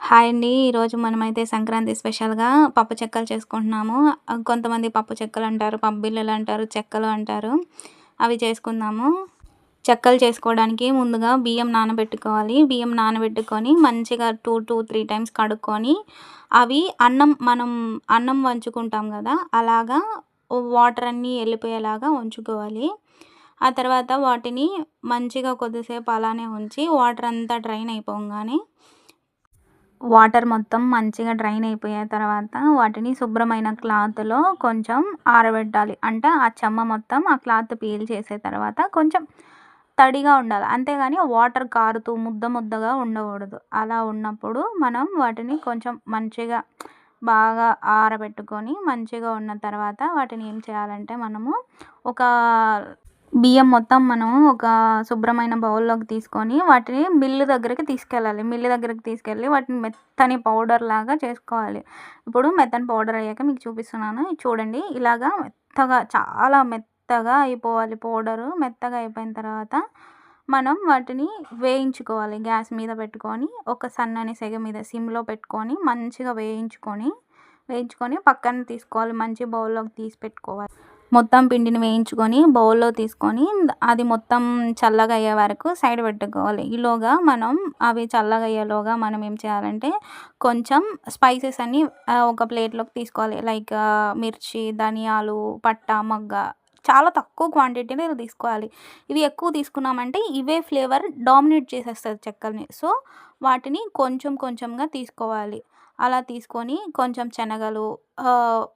Hi అండి. ఈరోజు మనమైతే సంక్రాంతి స్పెషల్‌గా పప్పు చెక్కలు చేసుకుంటున్నాము. కొంతమంది పప్పు చెక్కలంటారు, పబ్బిళ్ళలంటారు, చెక్కలు అంటారు. అవి చేసుకుందాము. చెక్కలు చేసుకోవడానికి ముందుగా బియ్యం నానబెట్టుకోవాలి. బియ్యం నానబెట్టుకొని మంచిగా 2-3 టైమ్స్ కడుక్కొని, అవి అన్నం వంచుకుంటాం గదా! అలాగా వాటర్ అన్నీ ఎళ్ళిపోయేలాగా వంచుకోవాలి. ఆ తర్వాత వాటిని మంచిగా కొద్దిసేపు అలానే ఉంచి వాటర్ అంతా డ్రైన్ అయిపోంగానే వాటర్ మొత్తం మంచిగా డ్రైన్ అయిపోయిన తర్వాత వాటిని శుభ్రమైన క్లాత్‌లో కొంచెం ఆరబెట్టాలి. అంటే ఆ చెమ్మ మొత్తం ఆ క్లాత్ పీల్ చేసే తర్వాత కొంచెం తడిగా ఉండాలి. అంతేగాని వాటర్ కారుతూ ముద్దగా ఉండకూడదు. అలా ఉన్నప్పుడు మనం వాటిని కొంచెం మంచిగా బాగా ఆరబెట్టుకొని మంచిగా ఉన్న తర్వాత వాటిని ఏం చేయాలంటే మనము ఒక బియ్యం మొత్తం మనం ఒక శుభ్రమైన బౌల్‌లోకి తీసుకొని వాటిని మిల్లు దగ్గరికి తీసుకెళ్ళాలి. మిల్లు దగ్గరికి తీసుకెళ్ళి వాటిని మెత్తని పౌడర్‌లాగా చేసుకోవాలి. ఇప్పుడు మెత్తని పౌడర్ అయ్యాక మీకు చూపిస్తున్నాను. ఇది చూడండి. ఇలాగా మెత్తగా చాలా మెత్తగా అయిపోవాలి పౌడరు. మెత్తగా అయిపోయిన తర్వాత మనం వాటిని వేయించుకోవాలి. గ్యాస్ మీద పెట్టుకొని ఒక సన్నని సెగ మీద సిమ్‌లో పెట్టుకొని మంచిగా వేయించుకొని పక్కన తీసుకోవాలి. మంచి బౌల్‌లోకి తీసి పెట్టుకోవాలి. మొత్తం పిండిని వేయించుకొని బౌల్‌లో తీసుకొని అది మొత్తం చల్లగా అయ్యే వరకు సైడ్ పెట్టుకోవాలి. ఈలోగా అవి చల్లగా అయ్యేలోగా మనం ఏం చేయాలంటే కొంచెం స్పైసెస్ అన్నీ ఒక ప్లేట్‌లోకి తీసుకోవాలి. లైక్ మిర్చి, ధనియాలు, పట్టా, మొగ్గ చాలా తక్కువ క్వాంటిటీలో తీసుకోవాలి. ఇవి ఎక్కువ తీసుకున్నామంటే ఇవే ఫ్లేవర్ డామినేట్ చేసేస్తది చెక్కల్ని. సో, వాటిని కొంచెంగా తీసుకోవాలి. అలా తీసుకొని కొంచెం శనగలు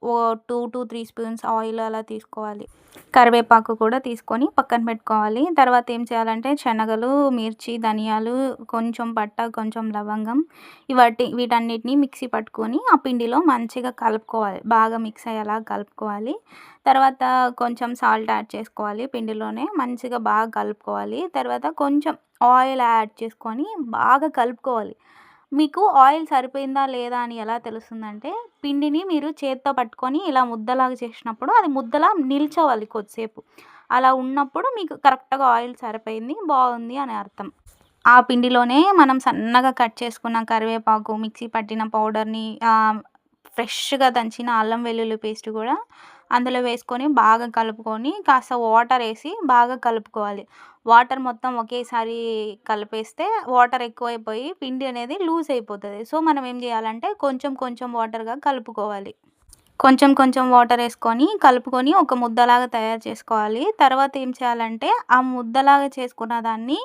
ఓ 2-3 స్పూన్స్ ఆయిల్ అలా తీసుకోవాలి. కరివేపాకు కూడా తీసుకొని పక్కన పెట్టుకోవాలి. తర్వాత ఏం చేయాలంటే శనగలు, మిర్చి, ధనియాలు, కొంచెం పట్టా, కొంచెం లవంగం వీటన్నిటిని మిక్సీ పట్టుకొని ఆ పిండిలో మంచిగా కలుపుకోవాలి. బాగా మిక్స్ అయ్యేలా కలుపుకోవాలి. తర్వాత కొంచెం సాల్ట్ యాడ్ చేసుకోవాలి పిండిలోనే. మంచిగా బాగా కలుపుకోవాలి. తర్వాత కొంచెం ఆయిల్ యాడ్ చేసుకొని బాగా కలుపుకోవాలి. మీకు ఆయిల్ సరిపోయిందా లేదా అని ఎలా తెలుస్తుందంటే, పిండిని మీరు చేత్తో పట్టుకొని ఇలా ముద్దలాగా చేసినప్పుడు అది ముద్దలా నిల్చోవాలి కొద్దిసేపు. అలా ఉన్నప్పుడు మీకు కరెక్ట్‌గా ఆయిల్ సరిపోయింది, బాగుంది అని అర్థం. ఆ పిండిలోనే మనం సన్నగా కట్ చేసుకున్న కరివేపాకు, మిక్సీ పట్టిన పౌడర్‌ని ఫ్రెష్‌గా దంచిన అల్లం వెల్లుల్లి పేస్ట్ కూడా అందులో వేసుకొని బాగా కలుపుకొని కాస్త వాటరేసి బాగా కలుపుకోవాలి. వాటర్ మొత్తం ఒకేసారి కలిపేస్తే వాటర్ ఎక్కువైపోయి పిండి అనేది లూజ్ అయిపోతది. సో, మనం ఏం చేయాలంటే కొంచెం వాటర్‌గా కలుపుకోవాలి. కొంచెం వాటరేసుకొని కలుపుకొని ఒక ముద్దలాగా తయారు చేసుకోవాలి. తర్వాత ఏం చేయాలంటే ఆ ముద్దలాగా చేసుకున్న దాన్ని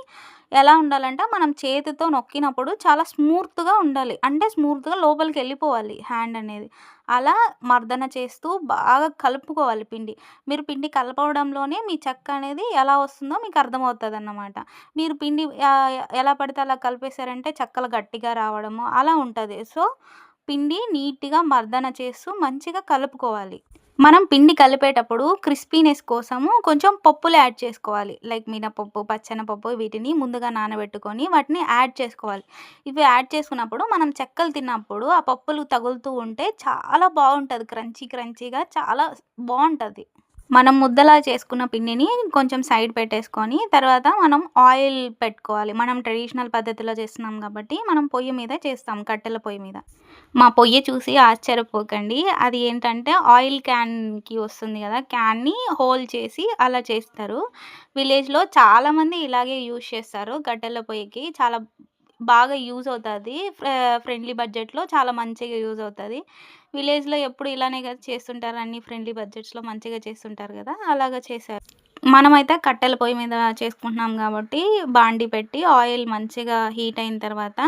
ఎలా ఉండాలంటే మనం చేతితో నొక్కినప్పుడు చాలా స్మూత్‌గా ఉండాలి. అంటే స్మూత్‌గా లోపలికెళ్ళిపోవాలి హ్యాండ్ అనేది. అలా మర్దన చేస్తూ బాగా కలుపుకోవాలి పిండి. మీరు పిండి కలపడంలోనే మీ చెక్క అనేది ఎలా వస్తుందో మీకు అర్థమవుతదన్నమాట. మీరు పిండి ఎలా పడితే అలా కలిపేసారంటే చెక్కలు గట్టిగా రావడము అలా ఉంటది. సో, పిండి నీట్‌గా మర్దన చేస్తూ మంచిగా కలుపుకోవాలి. మనం పిండి కలిపేటప్పుడు క్రిస్పీనెస్ కోసము కొంచెం పప్పులు యాడ్ చేసుకోవాలి. లైక్ మినపప్పు, పచ్చెనపప్పు వీటిని ముందుగా నానబెట్టుకొని వాటిని యాడ్ చేసుకోవాలి. ఇవి యాడ్ చేసుకున్నప్పుడు మనం చెక్కలు తిన్నప్పుడు ఆ పప్పులు తగులుతూ ఉంటే చాలా బావుంటది. క్రంచీగా చాలా బావుంటది. మనం ముద్దలా చేసుకున్న పిండిని కొంచెం సైడ్ పెట్టేసుకొని, తర్వాత మనం ఆయిల్ పెట్టుకోవాలి. మనం ట్రెడిషనల్ పద్ధతిలో చేస్తున్నాం కాబట్టి, మనం పొయ్యి మీద చేస్తాం. కట్టెల పొయ్యి మీద. మా పొయ్యి చూసి ఆశ్చర్యపోకండి. అది ఏంటంటే ఆయిల్ క్యాన్‌కి వస్తుంది గదా! క్యాన్‌ని హోల్ చేసి అలా చేస్తారు. విలేజ్‌లో చాలామంది ఇలాగే యూజ్ చేస్తారు. కట్టెల పొయ్యికి చాలా బాగా యూజ్ అవుతది. ఫ్రెండ్లీ బడ్జెట్‌లో చాలా మంచిగా యూజ్ అవుతది. విలేజ్‌లో ఎప్పుడు ఇలానే కదా చేస్తుంటారు. అన్ని ఫ్రెండ్లీ బడ్జెట్స్‌లో మంచిగా చేస్తుంటారు గదా! అలాగా చేశారు. మనమైతే కట్టెల పొయ్యి మీద చేసుకుంటున్నాం గాబట్టి, బాండీ పెట్టి ఆయిల్ మంచిగా హీట్ అయిన తర్వాత,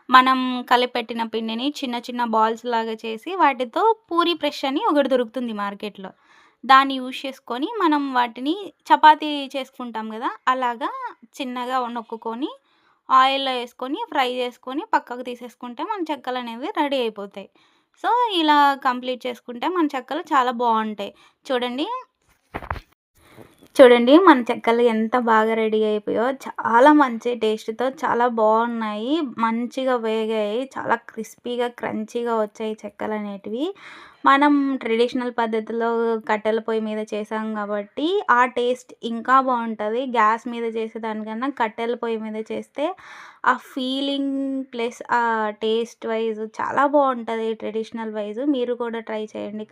మనం కలిపెట్టిన పిండిని చిన్న బాల్స్ లాగా చేసి, వాటితో పూరి ప్రెస్ అని ఒకటి దొరుకుతుంది మార్కెట్‌లో. దాన్ని యూజ్ చేసుకొని, మనం వాటిని చపాతీ చేసుకుంటాం గదా! అలాగా చిన్నగా నొక్కుకొని, ఆయిల్‌లో యేసుకొని, ఫ్రై చేసుకొని, పక్కకు తీసేసుకుంటే మన చెక్కలనేవి రెడీ అయిపోతాయి. సో, ఇలా కంప్లీట్ చేసుకుంటే మన చెక్కలు చాలా బావుంటాయి. చూడండి చూడండి మన చెక్కలు ఎంత బాగా రెడీ అయిపోయాయో. చాలా మంచి టేస్ట్‌తో చాలా బావున్నాయి. మంచిగా వేగాయి. చాలా క్రిస్పీగా, క్రంచీగా వచ్చాయి చెక్కలనేటివి. మనం ట్రెడిషనల్ పద్ధతిలో కట్టెల పొయ్యి మీద చేసాం కాబట్టి, ఆ టేస్ట్ ఇంకా బావుంటది. గ్యాస్ మీద చేసేదానికన్నా కట్టెల పొయ్యి మీద చేస్తే, ఆ ఫీలింగ్ ప్లస్ ఆ టేస్ట్ వైస్ చాలా బావుంటది ట్రెడిషనల్ వైస్. మీరు కూడా ట్రై చేయండి.